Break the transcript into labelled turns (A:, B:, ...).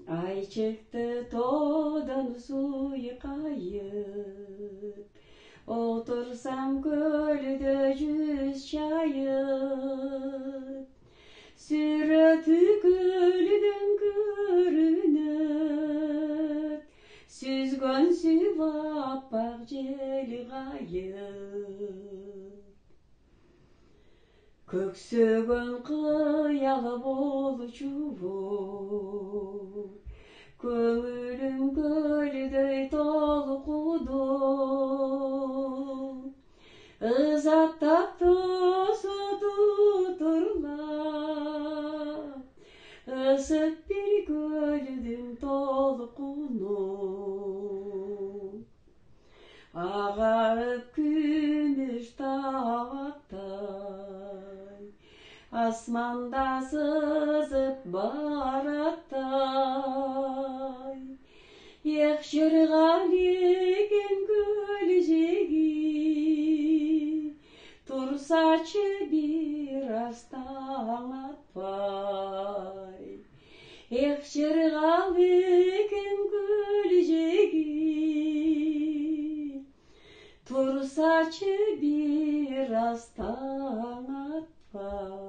A: Ay çıktı todan suykayıp, otursam gölde yüz çayıp, süreti gölden görünür, süzgön süvap bahçeli gayıp. Köksügün kıyalı bolçubu, köngülüm gölдөй толкуду. Ызаттап тосуду турлап, ысык бир көлдүн толкуну. Агарып күмүш табактай, асманда сызып бараттай. Екшыргалиген көлжеги, турсачы бир аз таң атпай. Екшыргалиген көлжеги, tursaçı bir az taң atpay.